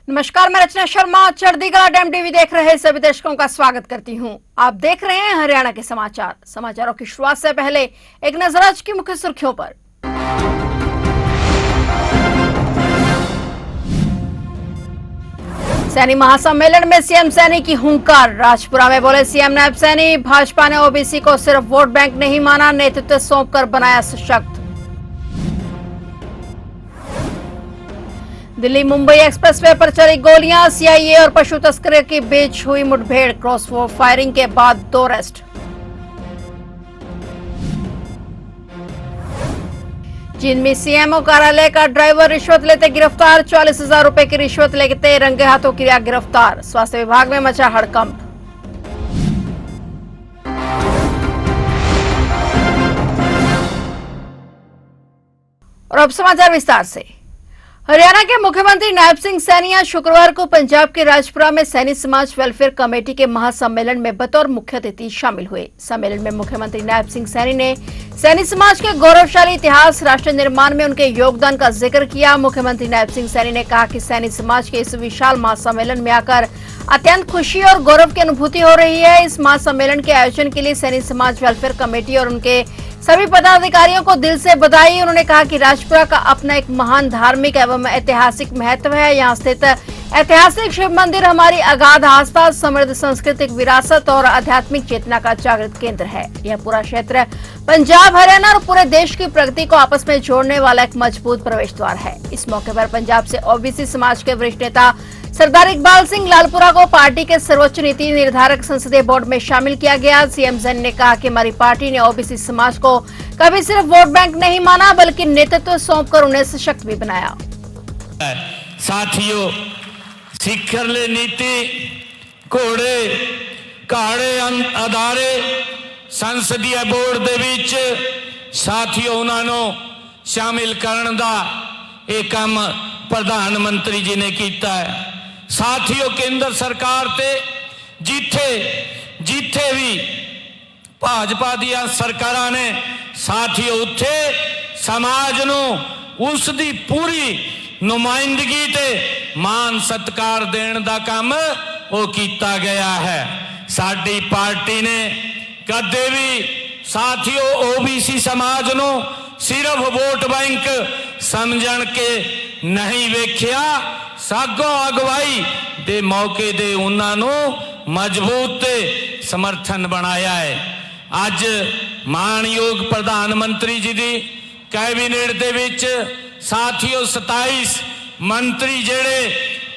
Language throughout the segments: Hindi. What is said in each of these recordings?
नमस्कार, मैं रचना शर्मा चढ़ती कला टाइम टीवी देख रहे सभी दर्शकों का स्वागत करती हूं। आप देख रहे हैं हरियाणा के समाचार। समाचारों की शुरुआत से पहले एक नजर आज की मुख्य सुर्खियों पर। सैनी महासम्मेलन में सीएम सैनी की हुंकार। राजपुरा में बोले सीएम नायब सैनी, भाजपा ने ओबीसी को सिर्फ वोट बैंक नहीं माना, नेतृत्व सौंपकर बनाया सशक्त। दिल्ली मुंबई एक्सप्रेसवे पर चली गोलियां, सीआईए और पशु तस्करी के बीच हुई मुठभेड़, क्रॉस फायरिंग के बाद 2 अरेस्ट। चीन में सीएमओ कार्यालय का ड्राइवर रिश्वत लेते गिरफ्तार, 40,000 रुपए की रिश्वत लेते रंगे हाथों किया गिरफ्तार। स्वास्थ्य विभाग में मचा हड़कंप। और अब समाचार विस्तार से। हरियाणा के मुख्यमंत्री नायब सिंह सैनी आज शुक्रवार को पंजाब के राजपुरा में सैनी समाज वेलफेयर कमेटी के महासम्मेलन में बतौर मुख्य अतिथि शामिल हुए। सम्मेलन में मुख्यमंत्री नायब सिंह सैनी ने सैनी समाज के गौरवशाली इतिहास, राष्ट्र निर्माण में उनके योगदान का जिक्र किया। मुख्यमंत्री नायब सिंह सैनी ने कहा कि सैनी समाज के इस विशाल महासम्मेलन में आकर अत्यंत खुशी और गौरव की अनुभूति हो रही है। इस महासम्मेलन के आयोजन के लिए सैनी समाज वेलफेयर कमेटी और उनके सभी पदाधिकारियों को दिल से बधाई। उन्होंने कहा कि राजपुरा का अपना एक महान धार्मिक एवं ऐतिहासिक महत्व है। यहाँ स्थित ऐतिहासिक शिव मंदिर हमारी अगाध आस्था, समृद्ध सांस्कृतिक विरासत और आध्यात्मिक चेतना का जागृत केंद्र है। यह पूरा क्षेत्र पंजाब, हरियाणा और पूरे देश की प्रगति को आपस में जोड़ने वाला एक मजबूत प्रवेश द्वार है। इस मौके पर पंजाब से ओबीसी समाज के वरिष्ठ नेता सरदार इकबाल सिंह लालपुरा को पार्टी के सर्वोच्च नीति निर्धारक संसदीय बोर्ड में शामिल किया गया। सीएम सैनी ने कहा कि हमारी पार्टी ने ओबीसी समाज को कभी सिर्फ वोट बैंक नहीं माना, बल्कि नेतृत्व सौंपकर उन्हें सशक्त भी बनाया। साथियों, सिखरले नीति घोड़े काड़े अदारे संसदीय बोर्ड दे विच साथियों उन्होंने शामिल करने का एक काम प्रधानमंत्री जी ने किया है। साथियों, केंद्र सरकार ते जिथे भी भाजपा दी सरकारां ने साथियों उत्थे समाज नू उस दी पूरी नुमाइंदगी ते मान सत्कार देने का काम वो किया गया है। साडी पार्टी ने कदे भी साथियों ओबीसी समाज नू सिर्फ वोट बैंक समझण के नहीं वेख्या, सागों अगवाई दे मौके दे उन्होंने मजबूत समर्थन बनाया है। अज मानयोग प्रधानमंत्री जी की कैबिनेट दे विच साथियों 27 मंत्री जेड़े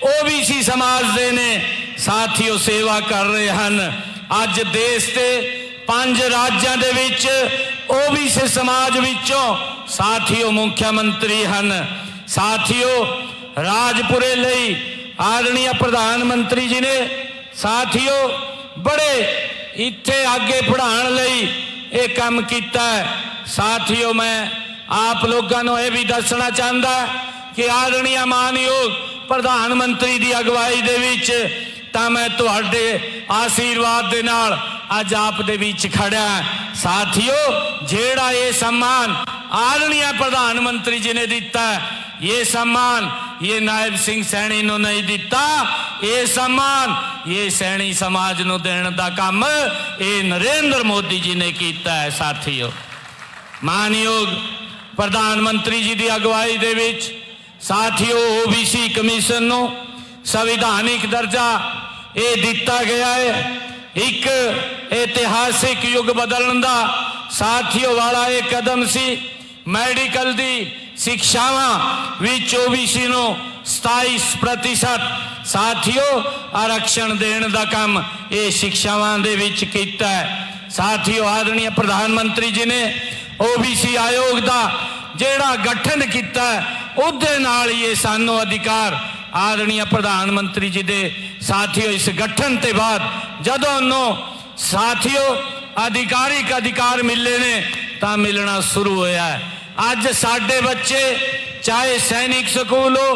ओबीसी समाज दे ने साथियों सेवा कर रहे हैं। अज देश के 5 राज्यों दे विच ओबीसी समाज विचों साथियों मुख्यमंत्री हैं। साथियों, राजपुरे लई आदरणीय प्रधानमंत्री जी ने साथियों बड़े इत्थे आगे बढ़ाने लई एक काम किया है। साथियों, मैं आप लोगों को यह भी दसना चाहता कि आदरणीय मानयोग प्रधानमंत्री की अगवाई दे विच तां मैं तुहाडे आशीर्वाद दे नाल अज आप दे विच खड़ा। साथियों, जेड़ा ये सम्मान आदरणीय प्रधानमंत्री जी ने दिता है, ये सम्मान ये नायब सिंह सैनी नु नहीं दिता, ये सम्मान ये सैनी समाज नु देने का काम ये नरेंद्र मोदी जी ने किया है। साथियों, मानयोग प्रधानमंत्री जी की अगवाई दे विच साथियों ओबीसी कमीशन नु संविधानिक दर्जा ये दिता गया है। एक ऐतिहासिक युग बदलने का साथियों वाला एक कदम सी। मैडिकल दी शिक्षावां विच ओबीसी नु 27% साथियों आरक्षण देने का काम ये शिक्षावां दे विच कीता है। साथियों, आदरणीय प्रधानमंत्री जी ने ओबीसी आयोग का जेड़ा गठन किया उहदे नाल ये सानू अधिकार आदरणीय प्रधानमंत्री जी दे साथियों इस गठन के बाद जदों साथियों अधिकारिक अधिकार मिले ने ता मिलना शुरू होया है। अज साडे बच्चे चाहे सैनिक स्कूल हो,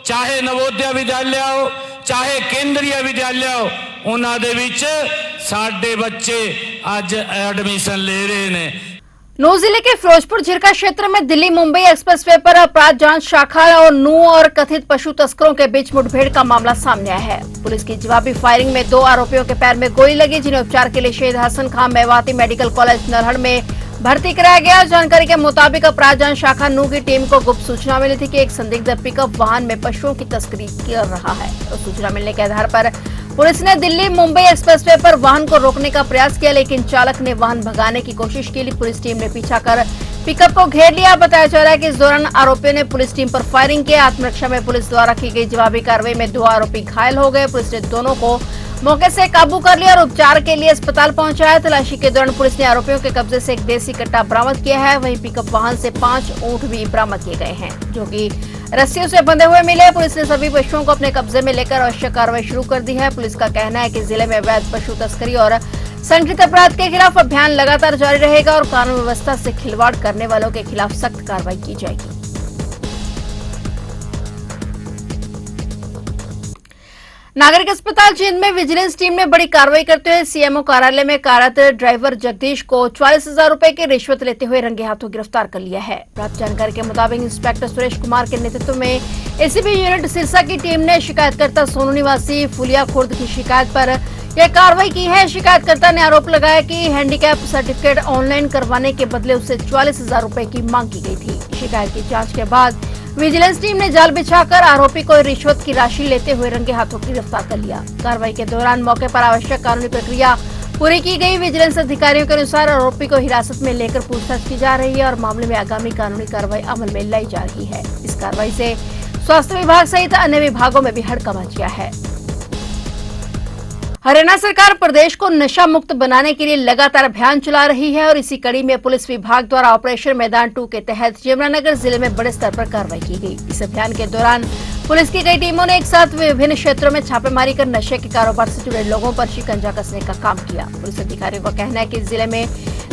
चाहे नवोदय विद्यालय हो, चाहे केंद्रीय विद्यालय हो, उन्हां दे विच साडे बच्चे अज एडमिशन ले रहे ने। नूंह जिले के फिरोजपुर झिरका क्षेत्र में दिल्ली मुंबई एक्सप्रेसवे पर अपराध जांच शाखा और नूंह और कथित पशु तस्करों के बीच मुठभेड़ का मामला सामने आया है। पुलिस की जवाबी फायरिंग में 2 आरोपियों के पैर में गोली लगी, जिन्हें उपचार के लिए शहीद हसन खान मेवाती मेडिकल कॉलेज नरहड़ में भर्ती कराया गया। जानकारी के मुताबिक अपराध जांच शाखा नूंह की टीम को गुप्त सूचना मिली थी कि एक संदिग्ध पिकअप वाहन में पशुओं की तस्करी कर रहा है। उस सूचना मिलने के आधार पर पुलिस ने दिल्ली मुंबई एक्सप्रेसवे पर वाहन को रोकने का प्रयास किया, लेकिन चालक ने वाहन भगाने की कोशिश की। पुलिस टीम ने पीछा कर पिकअप को घेर लिया। बताया जा रहा है कि इस दौरान आरोपियों ने पुलिस टीम पर फायरिंग की। आत्मरक्षा में पुलिस द्वारा की गई जवाबी कार्रवाई में 2 आरोपी घायल हो गए। पुलिस ने दोनों को मौके से काबू कर लिया और उपचार के लिए अस्पताल पहुंचाया। तलाशी के दौरान पुलिस ने आरोपियों के कब्जे से एक देसी कट्टा बरामद किया है। वहीं पिकअप वाहन से 5 ऊंट भी बरामद किए गए हैं, जो कि रस्सियों से बंधे हुए मिले। पुलिस ने सभी पशुओं को अपने कब्जे में लेकर आवश्यक कार्रवाई शुरू कर दी है। पुलिस का कहना है कि जिले में अवैध पशु तस्करी और संगठित अपराध के खिलाफ अभियान लगातार जारी रहेगा और कानून व्यवस्था से खिलवाड़ करने वालों के खिलाफ सख्त कार्रवाई की जाएगी। नागरिक अस्पताल जींद में विजिलेंस टीम ने बड़ी कार्रवाई करते हुए सीएमओ कार्यालय में कार्यरत ड्राइवर जगदीश को 44,000 रुपए की रिश्वत लेते हुए रंगे हाथों गिरफ्तार कर लिया है। प्राप्त जानकारी के मुताबिक इंस्पेक्टर सुरेश कुमार के नेतृत्व में एसीबी यूनिट सिरसा की टीम ने शिकायतकर्ता सोनू निवासी फुलिया खुर्द की शिकायत पर यह कार्रवाई की है। शिकायतकर्ता ने आरोप लगाया कि हैंडीकैप सर्टिफिकेट ऑनलाइन करवाने के बदले उससे 44,000 रुपए की मांग की गई थी। शिकायत की जाँच के बाद विजिलेंस टीम ने जाल बिछाकर आरोपी को रिश्वत की राशि लेते हुए रंगे हाथों गिरफ्तार कर लिया। कार्रवाई के दौरान मौके पर आवश्यक कानूनी प्रक्रिया पूरी की गई। विजिलेंस अधिकारियों के अनुसार आरोपी को हिरासत में लेकर पूछताछ की जा रही है और मामले में आगामी कानूनी कार्रवाई अमल में लाई जा रही है। इस कार्रवाई से स्वास्थ्य विभाग सहित अन्य विभागों में भी हड़कंप मच गया है। हरियाणा सरकार प्रदेश को नशा मुक्त बनाने के लिए लगातार अभियान चला रही है और इसी कड़ी में पुलिस विभाग द्वारा ऑपरेशन मैदान 2 के तहत यमुनानगर जिले में बड़े स्तर पर कार्रवाई की गई। इस अभियान के दौरान पुलिस की कई टीमों ने एक साथ विभिन्न क्षेत्रों में छापेमारी कर नशे के कारोबार से जुड़े लोगों पर शिकंजा कसने का काम किया। पुलिस अधिकारियों का कहना है कि जिले में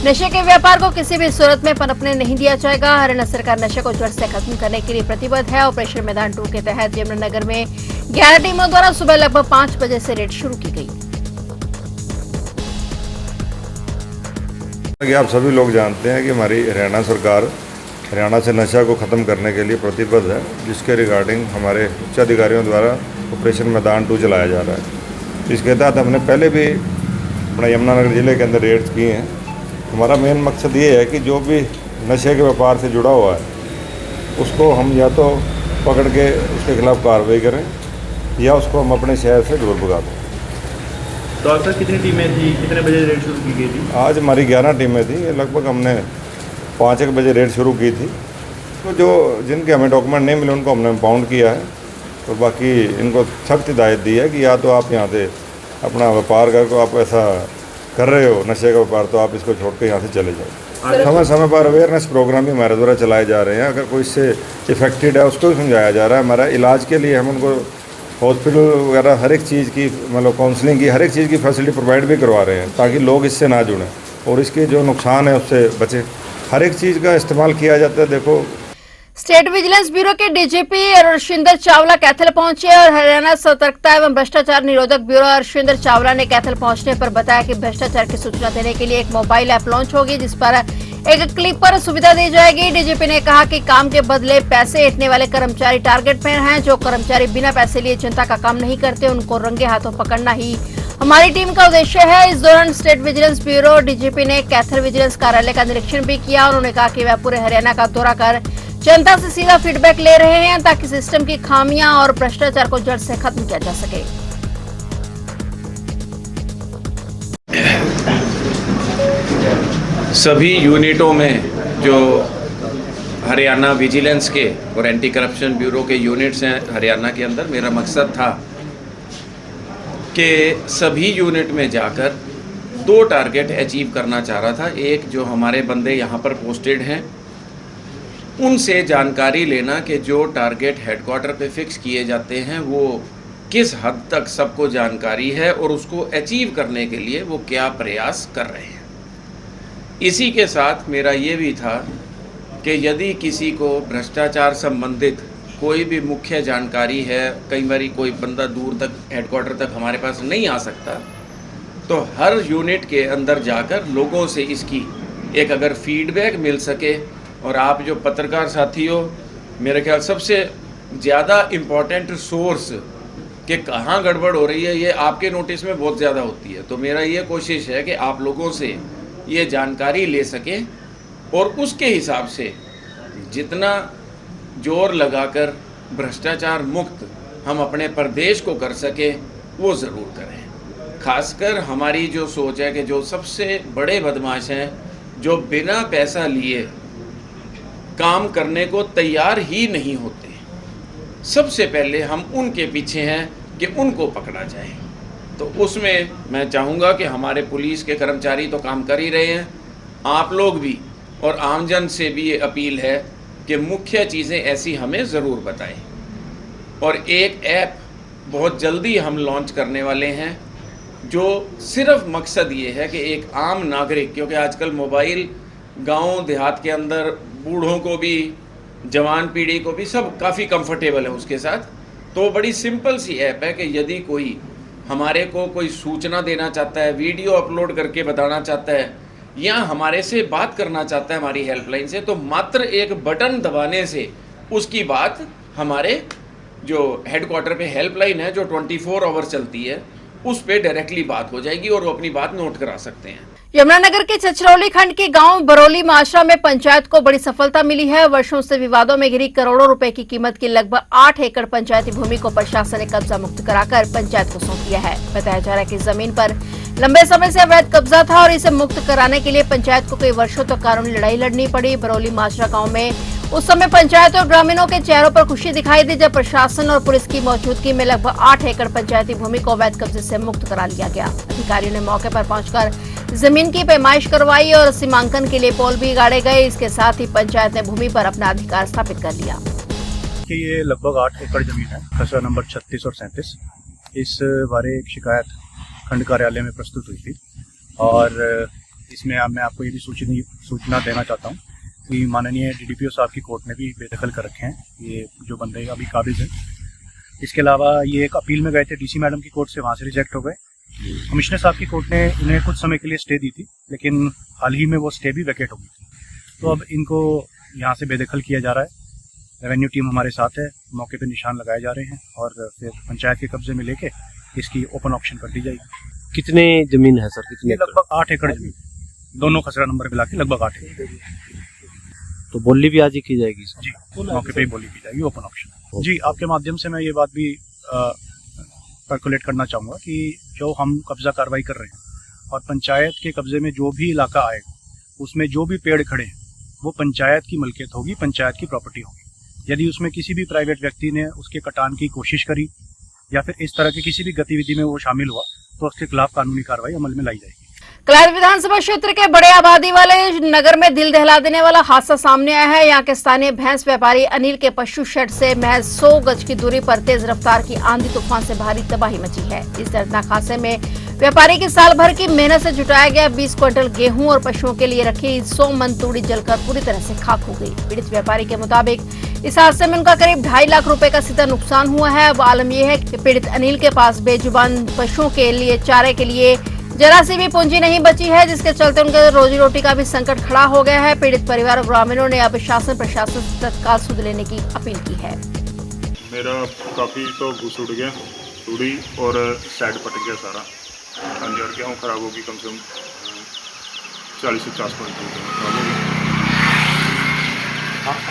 नशे के व्यापार को किसी भी सूरत में पनपने नहीं दिया जाएगा। हरियाणा सरकार नशे को जड़ से खत्म करने के लिए प्रतिबद्ध है। ऑपरेशन मैदान 2 के तहत यमुनानगर में 11 टीमों द्वारा सुबह लगभग 5 बजे से रेड शुरू की गई। आप सभी लोग जानते हैं कि हमारी हरियाणा सरकार हरियाणा से नशा को ख़त्म करने के लिए प्रतिबद्ध है, जिसके रिगार्डिंग हमारे उच्च अधिकारियों द्वारा ऑपरेशन मैदान 2 चलाया जा रहा है। इसके तहत हमने पहले भी अपना यमुनानगर ज़िले के अंदर रेड्स किए हैं। हमारा मेन मकसद ये है कि जो भी नशे के व्यापार से जुड़ा हुआ है उसको हम या तो पकड़ के उसके खिलाफ कार्रवाई करें या उसको हम अपने शहर से दूर भगा दें। तो अब तक कितनी टीमें थी, कितने बजे रेड शुरू की गई थी? आज हमारी 11 टीमें थी। लगभग हमने 5-1 बजे रेड शुरू की थी। तो जो जिनके हमें डॉक्यूमेंट नहीं मिले उनको हमने पाउंड किया है और बाकी इनको सख्त हिदायत दी है कि या तो आप यहाँ से अपना व्यापार करके आप ऐसा कर रहे हो नशे का व्यापार, तो आप इसको छोड़ के यहाँ से चले जाओ। समय समय पर अवेयरनेस प्रोग्राम भी हमारे द्वारा चलाए जा रहे हैं। अगर कोई इससे इफेक्टेड है उसको भी समझाया जा रहा है। हमारा इलाज के लिए हम उनको हॉस्पिटल वगैरह हर एक चीज़ की मतलब काउंसलिंग की हर एक चीज़ की फैसिलिटी प्रोवाइड भी करवा रहे हैं ताकि लोग इससे ना जुड़ें और इसके जो नुकसान है उससे बचें। हर एक चीज़ का इस्तेमाल किया जाता है। देखो, स्टेट विजिलेंस ब्यूरो के डीजीपी अर्शिंदर चावला कैथल पहुंचे और हरियाणा सतर्कता एवं भ्रष्टाचार निरोधक ब्यूरो अर्शिंदर चावला ने कैथल पहुंचने पर बताया कि भ्रष्टाचार की सूचना देने के लिए एक मोबाइल ऐप लॉन्च होगी, जिस पर एक क्लिक पर सुविधा दी जाएगी। डीजीपी ने कहा कि काम के बदले पैसे ऐंठने वाले कर्मचारी टारगेट में हैं। जो कर्मचारी बिना पैसे लिए जनता का काम नहीं करते उनको रंगे हाथों पकड़ना ही हमारी टीम का उद्देश्य है। इस दौरान स्टेट विजिलेंस ब्यूरो डीजीपी ने कैथल विजिलेंस कार्यालय का निरीक्षण भी किया। उन्होंने कहा कि वह पूरे हरियाणा का दौरा कर जनता से सीधा फीडबैक ले रहे हैं ताकि सिस्टम की खामियां और भ्रष्टाचार को जड़ से खत्म किया जा सके। सभी यूनिटों में जो हरियाणा विजिलेंस के और एंटी करप्शन ब्यूरो के यूनिट्स हैं हरियाणा के अंदर, मेरा मकसद था कि सभी यूनिट में जाकर 2 टारगेट अचीव करना चाह रहा था। एक, जो हमारे बंदे यहाँ पर पोस्टेड हैं उनसे जानकारी लेना कि जो टारगेट हेडक्वार्टर पे फिक्स किए जाते हैं वो किस हद तक सबको जानकारी है और उसको अचीव करने के लिए वो क्या प्रयास कर रहे हैं। इसी के साथ मेरा ये भी था कि यदि किसी को भ्रष्टाचार संबंधित कोई भी मुख्य जानकारी है, कई बार कोई बंदा दूर तक हेडक्वार्टर तक हमारे पास नहीं आ सकता, तो हर यूनिट के अंदर जाकर लोगों से इसकी एक अगर फीडबैक मिल सके, और आप जो पत्रकार साथी हो, मेरे ख्याल सबसे ज़्यादा इम्पोर्टेंट सोर्स कि कहाँ गड़बड़ हो रही है ये आपके नोटिस में बहुत ज़्यादा होती है। तो मेरा ये कोशिश है कि आप लोगों से ये जानकारी ले सकें और उसके हिसाब से जितना जोर लगाकर भ्रष्टाचार मुक्त हम अपने प्रदेश को कर सके वो ज़रूर करें। खासकर हमारी जो सोच है कि जो सबसे बड़े बदमाश हैं, जो बिना पैसा लिए काम करने को तैयार ही नहीं होते, सबसे पहले हम उनके पीछे हैं कि उनको पकड़ा जाए। तो उसमें मैं चाहूँगा कि हमारे पुलिस के कर्मचारी तो काम कर ही रहे हैं, आप लोग भी और आमजन से भी ये अपील है कि मुख्य चीज़ें ऐसी हमें ज़रूर बताएं। और एक ऐप बहुत जल्दी हम लॉन्च करने वाले हैं जो सिर्फ मकसद ये है कि एक आम नागरिक, क्योंकि आजकल मोबाइल गांव देहात के अंदर बूढ़ों को भी, जवान पीढ़ी को भी, सब काफ़ी कंफर्टेबल है उसके साथ। तो बड़ी सिंपल सी ऐप है कि यदि कोई हमारे को कोई सूचना देना चाहता है, वीडियो अपलोड करके बताना चाहता है या हमारे से बात करना चाहता है हमारी हेल्पलाइन से, तो मात्र एक बटन दबाने से उसकी बात हमारे जो हेडक्वार्टर पे हेल्पलाइन है जो 24 आवर चलती है उस पे डायरेक्टली बात हो जाएगी और वो अपनी बात नोट करा सकते हैं। यमुनानगर के चचरौली खंड के गांव बरौली माशरा में पंचायत को बड़ी सफलता मिली है। वर्षों से विवादों में घिरी करोड़ों रुपए की कीमत की लगभग 8 एकड़ पंचायती भूमि को प्रशासन ने कब्जा मुक्त कराकर पंचायत को सौंप दिया है। बताया जा रहा है कि जमीन पर लंबे समय से अवैध कब्जा था और इसे मुक्त कराने के लिए पंचायत को कई वर्षों तक कानूनी लड़ाई लड़नी पड़ी। बरौली माशरा गाँव में उस समय पंचायत और ग्रामीणों के चेहरों पर खुशी दिखाई दी जब प्रशासन और पुलिस की मौजूदगी में लगभग 8 एकड़ पंचायती भूमि को अवैध कब्जे से मुक्त करा लिया गया। अधिकारियों ने मौके पर पहुंचकर जमीन की पैमाइश करवाई और सीमांकन के लिए पोल भी गाड़े गए। इसके साथ ही पंचायत ने भूमि पर अपना अधिकार स्थापित कर लिया। कि ये लगभग 8 एकड़ जमीन है, खसरा नंबर 36 और 37। इस बारे एक शिकायत खंड कार्यालय में प्रस्तुत हुई थी और इसमें मैं आपको ये भी सूचना देना चाहता हूँ कि माननीय डीडीपीओ साहब की कोर्ट ने भी बेदखल कर रखे हैं ये जो बंदे अभी काबिज है। इसके अलावा ये एक अपील में गए थे डीसी मैडम की कोर्ट से, वहाँ से रिजेक्ट हो गए। कमिश्नर साहब की कोर्ट ने इन्हें कुछ समय के लिए स्टे दी थी, लेकिन हाल ही में वो स्टे भी वैकेट हो गई थी। तो अब इनको यहाँ से बेदखल किया जा रहा है। रेवेन्यू टीम हमारे साथ है, मौके पर निशान लगाए जा रहे हैं और फिर पंचायत के कब्जे में लेके इसकी ओपन ऑक्शन कर दी जाएगी। कितने जमीन है सर? कितने? लगभग 8 एकड़ जमीन, दोनों खसरा नंबर मिला के लगभग 8 एकड़। तो बोली भी आज ही की जाएगी सर? जी, मौके पे ही बोली की जाएगी, ओपन ऑक्शन। जी, आपके माध्यम से मैं ये बात भी पर्कुलेट करना चाहूँगा कि जो हम कब्जा कार्रवाई कर रहे हैं और पंचायत के कब्जे में जो भी इलाका आएगा उसमें जो भी पेड़ खड़े हैं वो पंचायत की मलकियत होगी, पंचायत की प्रॉपर्टी होगी। यदि उसमें किसी भी प्राइवेट व्यक्ति ने उसके कटान की कोशिश करी या फिर इस तरह की किसी भी गतिविधि में वो शामिल हुआ तो उसके खिलाफ कानूनी कार्रवाई अमल में लाई जाएगी। कलार विधानसभा क्षेत्र के बड़े आबादी वाले नगर में दिल दहला देने वाला हादसा सामने आया है। यहाँ के स्थानीय भैंस व्यापारी अनिल के पशु शेड से महज 100 गज की दूरी पर तेज रफ्तार की आंधी तूफान से भारी तबाही मची है। इस दर्दनाक हादसे में व्यापारी की साल भर की मेहनत से जुटाया गया 20 क्विंटल गेहूं और पशुओं के लिए रखी 100 मन तूड़ी जलकर पूरी तरह से खाक हो गई। पीड़ित व्यापारी के मुताबिक इस हादसे में उनका करीब 2.5 लाख रुपए का सीधा नुकसान हुआ है। अब आलम यह है कि पीड़ित अनिल के पास बेजुबान पशुओं के लिए चारे के लिए जरा सी भी पूंजी नहीं बची है, जिसके चलते उनके रोजी रोटी का भी संकट खड़ा हो गया है। पीड़ित परिवार और ग्रामीणों ने अब शासन प्रशासन से तत्काल सुध लेने की अपील की है। मेरा काफ़ी तो घुस उड़ गया, तूड़ी और साइड पट गया सारा। हाँ जी, और गेहूँ खराब होगी, कम से कम 40 से 50 क्विंटल खराब होगी।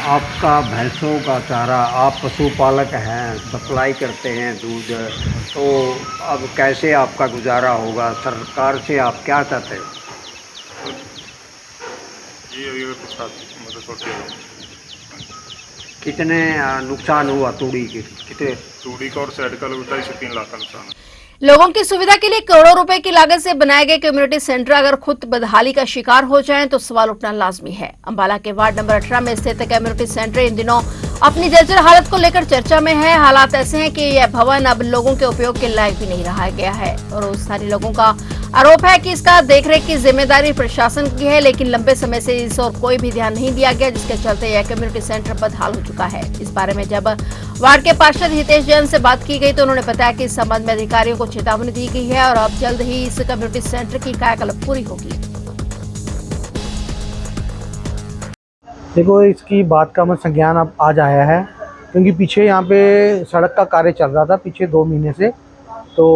आपका भैंसों का चारा, आप पशुपालक हैं, सप्लाई करते हैं दूध, तो अब कैसे आपका गुजारा होगा? सरकार से आप क्या चाहते हैं? ये कुछ मतलब सोचिए कितने नुकसान हुआ तूड़ी के? कितने तूड़ी का और साइड का 2.5 से 3 लाख का नुकसान है। लोगों की सुविधा के लिए करोड़ों रुपए की लागत से बनाए गए कम्युनिटी सेंटर अगर खुद बदहाली का शिकार हो जाएं तो सवाल उठना लाजमी है। अंबाला के वार्ड नंबर 18 में स्थित कम्युनिटी सेंटर इन दिनों अपनी जर्जर हालत को लेकर चर्चा में है। हालात ऐसे हैं कि यह भवन अब लोगों के उपयोग के लायक भी नहीं रहा गया है और स्थानीय लोगों का आरोप है कि इसका देखरेख की जिम्मेदारी प्रशासन की है, लेकिन लंबे समय से इस और कोई भी ध्यान नहीं दिया गया, जिसके चलते यह कम्युनिटी सेंटर बदहाल हो चुका है। इस बारे में जब वार्ड के पार्षद हितेश जैन से बात की गई तो उन्होंने बताया कि इस संबंध में अधिकारियों को चेतावनी दी गई है और अब जल्द ही इस कम्युनिटी सेंटर की कायाकल्प पूरी होगी। देखो, इसकी बात का हमें संज्ञान अब आज आया है, क्योंकि पीछे यहाँ पे सड़क का कार्य चल रहा था पिछले 2 महीने से। तो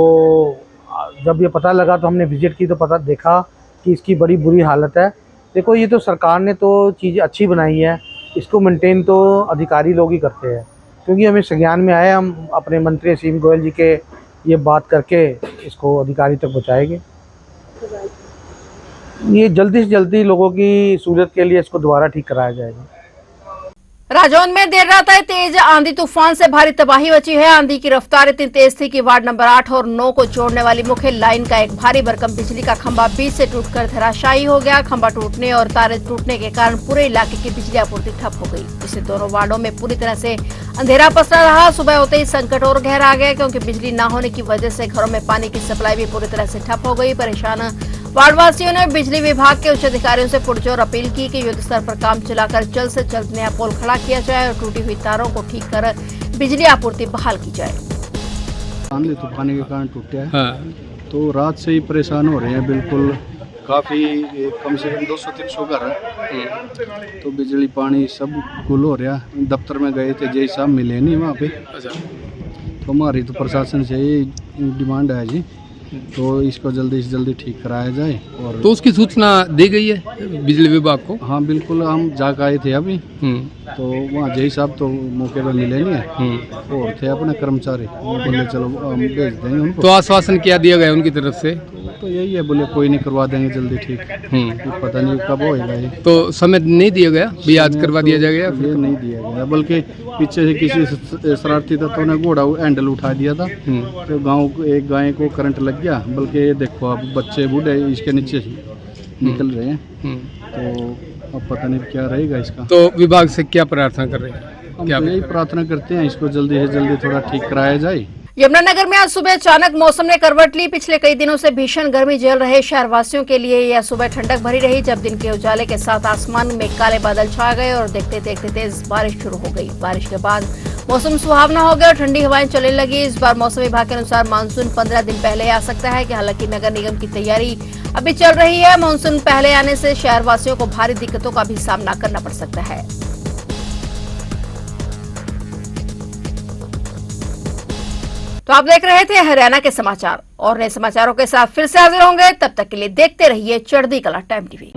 जब ये पता लगा तो हमने विजिट की तो पता देखा कि इसकी बड़ी बुरी हालत है। देखो, ये तो सरकार ने तो चीज़ अच्छी बनाई है, इसको मेंटेन तो अधिकारी लोग ही करते हैं, क्योंकि हमें संज्ञान में आया, हम अपने मंत्री असीम गोयल जी के ये बात करके इसको अधिकारी तक पहुँचाएंगे। ये जल्दी से जल्दी लोगों की सहूलियत के लिए इसको दोबारा ठीक कराया जाएगा। राजौंद में देर रात आए तेज आंधी तूफान से भारी तबाही मची है। आंधी की रफ्तार इतनी तेज थी कि वार्ड नंबर 8 और 9 को जोड़ने वाली मुख्य लाइन का एक भारी भरकम बिजली का खंभा बीच से टूटकर धराशायी हो गया। खंभा टूटने और तारे टूटने के कारण पूरे इलाके की बिजली आपूर्ति ठप हो गई। इससे दोनों वार्डों में पूरी तरह से अंधेरा पसरा रहा। सुबह होते ही संकट और गहरा गया, क्योंकि बिजली न होने की वजह से घरों में पानी की सप्लाई भी पूरी तरह से ठप हो गई। परेशान वार्डवासियों ने बिजली विभाग के उच्च अधिकारियों से पुरजोर अपील की कि युद्ध स्तर पर काम चलाकर जल्द से जल्द नया पोल खड़ा किया जाए और टूटी हुई तारों को ठीक कर बिजली आपूर्ति बहाल की जाए। आंधी तूफान के कारण टूटा है, तो रात से ही परेशान हो रहे हैं। बिल्कुल काफ़ी कम से कम 200-300 घर है, तो बिजली पानी सब गुल हो रहा। दफ्तर में गए थे, जय साहब मिले नहीं वहाँ पे। तो हमारी तो प्रशासन से ये डिमांड है जी, तो इसको जल्दी से जल्दी ठीक कराया जाए। और तो उसकी सूचना दी गई है बिजली विभाग को? हाँ बिल्कुल, हम जाकर आए थे अभी। तो वहाँ जय साहब तो मौके पर मिले नहीं है, और थे अपने कर्मचारी, बोले चलो हम भेज देंगे उनको। तो आश्वासन क्या दिया गया उनकी तरफ से? तो यही है, बोले कोई नहीं, करवा देंगे जल्दी ठीक। पता नहीं कब होएगा ये। तो समय नहीं दिया गया भी आज करवा दिया जाएगा? ये नहीं दिया गया, बल्कि पीछे से किसी शरारती तत्वों ने घोड़ा हैंडल उठा दिया था, तो गाँव एक गाय को करंट लग गया। बल्कि ये देखो, अब बच्चे बूढ़े इसके नीचे निकल रहे हैं। तो अब पता नहीं क्या रहेगा इसका। तो विभाग से क्या प्रार्थना कर रहे हैं? हम यही प्रार्थना करते हैं, इसको जल्दी से जल्दी थोड़ा ठीक कराया जाए। यमुनानगर में आज सुबह अचानक मौसम ने करवट ली। पिछले कई दिनों से भीषण गर्मी झेल रहे शहरवासियों के लिए यह सुबह ठंडक भरी रही, जब दिन के उजाले के साथ आसमान में काले बादल छा गए और देखते देखते तेज बारिश शुरू हो गई। बारिश के बाद मौसम सुहावना हो गया और ठंडी हवाएं चलने लगी। इस बार मौसम विभाग के अनुसार मानसून 15 दिन पहले आ सकता है, कि हालांकि नगर निगम की तैयारी अभी चल रही है। मानसून पहले आने से शहरवासियों को भारी दिक्कतों का भी सामना करना पड़ सकता है। तो आप देख रहे थे हरियाणा के समाचार, और नए समाचारों के साथ फिर से हाजिर होंगे। तब तक के लिए देखते रहिए चढ़ती कला टाइम टीवी।